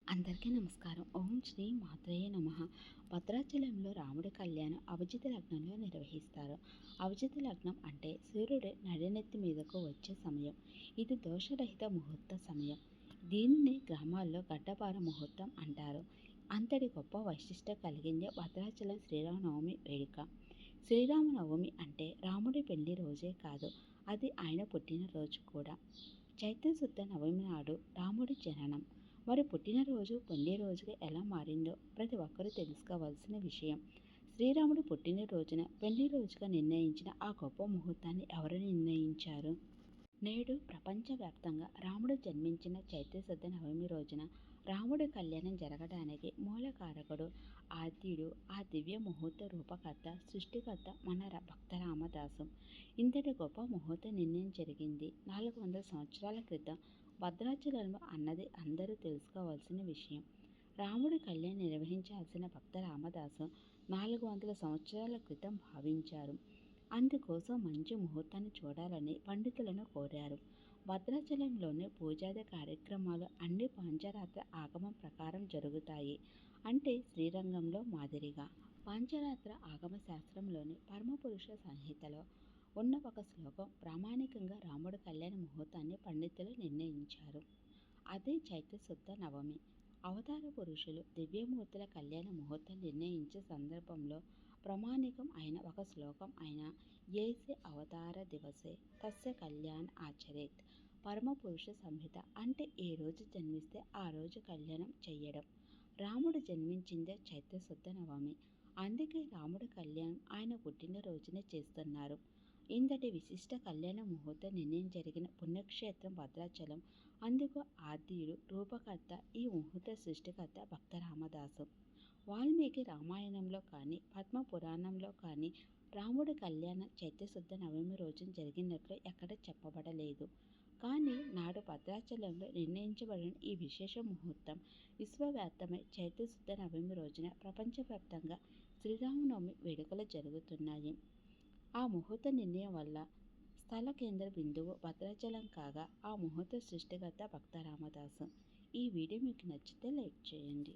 అందరికీ నమస్కారం. ఓం శ్రీ మాత్రేయ నమః. భద్రాచలంలో రాముడి కళ్యాణం అభిజిత్ లగ్నంలో నిర్వహిస్తారు. అభిజిత్ లగ్నం అంటే సూర్యుడు నడినెత్తి మీదకు వచ్చే సమయం. ఇది దోషరహిత ముహూర్త సమయం. దీనిని గ్రామాల్లో గడ్డపార ముహూర్తం అంటారు. అంతటి గొప్ప వైశిష్టం కలిగిందే భద్రాచలం శ్రీరామనవమి వేడుక. శ్రీరామనవమి అంటే రాముడి పెళ్లి రోజే కాదు, అది ఆయన పుట్టినరోజు కూడా. చైత్రశుద్ధ నవమి నాడు రాముడి జననం. మరి పుట్టినరోజు పెళ్లి రోజుగా ఎలా మారిందో ప్రతి ఒక్కరూ తెలుసుకోవాల్సిన విషయం. శ్రీరాముడు పుట్టినరోజున పెళ్లి రోజుగా నిర్ణయించిన ఆ గొప్ప ముహూర్తాన్ని ఎవరు నిర్ణయించారు? నేడు ప్రపంచవ్యాప్తంగా రాముడు జన్మించిన చైత్రశుద్ధ నవమి రోజున రాముడి కళ్యాణం జరగడానికి మూలకారకుడు, ఆద్యుడు, ఆ దివ్య ముహూర్త రూపకర్త, సృష్టికర్త మన భక్త రామదాసు. ఇంతటి గొప్ప ముహూర్త నిర్ణయం జరిగింది 400 సంవత్సరాల క్రితం భద్రాచలంలో అన్నది అందరూ తెలుసుకోవాల్సిన విషయం. రాముడి కళ్యాణం నిర్వహించాల్సిన భక్త రామదాసు 400 సంవత్సరాల క్రితం భావించారు. అందుకోసం మంచి ముహూర్తాన్ని చూడాలని పండితులను కోరారు. భద్రాచలంలోని పూజాది కార్యక్రమాలు అన్ని పాంచరాత్ర ఆగమం ప్రకారం జరుగుతాయి. అంటే శ్రీరంగంలో మాదిరిగా. పాంచరాత్ర ఆగమ శాస్త్రంలోని పరమపురుష సంహితలో ఉన్న ఒక శ్లోకం ప్రామాణికంగా రాముడి కళ్యాణ ముహూర్తాన్ని పండితులు నిర్ణయించారు. అదే చైత్రశుద్ధ నవమి. అవతార పురుషులు దివ్యమూర్తుల కళ్యాణ ముహూర్తం నిర్ణయించే సందర్భంలో ప్రామాణికం అయిన ఒక శ్లోకం అయిన ఏసే అవతార దివసే తస్య కళ్యాణ ఆచరేత్. పరమపురుష సంహిత అంటే ఏ రోజు జన్మిస్తే ఆ రోజు కళ్యాణం చెయ్యడం. రాముడు జన్మించిందే చైత్రశుద్ధ నవమి. అందుకే రాముడి కళ్యాణం ఆయన పుట్టినరోజునే చేస్తున్నారు. ఇంతటి విశిష్ట కళ్యాణ ముహూర్త నిర్ణయం జరిగిన పుణ్యక్షేత్రం భద్రాచలం. అందుకు ఆద్యుడు, రూపకర్త, ఈ ముహూర్త సృష్టికర్త భక్త రామదాసు. వాల్మీకి రామాయణంలో కానీ పద్మ పురాణంలో కానీ రాముడి కళ్యాణం చైత్రశుద్ధ నవమి రోజున జరిగినట్లు ఎక్కడ చెప్పబడలేదు. కానీ నాడు భద్రాచలంలో నిర్ణయించబడిన ఈ విశేష ముహూర్తం విశ్వవ్యాప్తమై చైత్రశుద్ధ నవమి రోజున ప్రపంచవ్యాప్తంగా శ్రీరామనవమి వేడుకలు జరుగుతున్నాయి. ఆ ముహూర్త నిర్ణయం వల్ల స్థల కేంద్ర బిందువు భద్రాచలం కాగా ఆ ముహూర్త సృష్టికర్త భక్త రామదాసు. ఈ వీడియో మీకు నచ్చితే లైక్ చేయండి.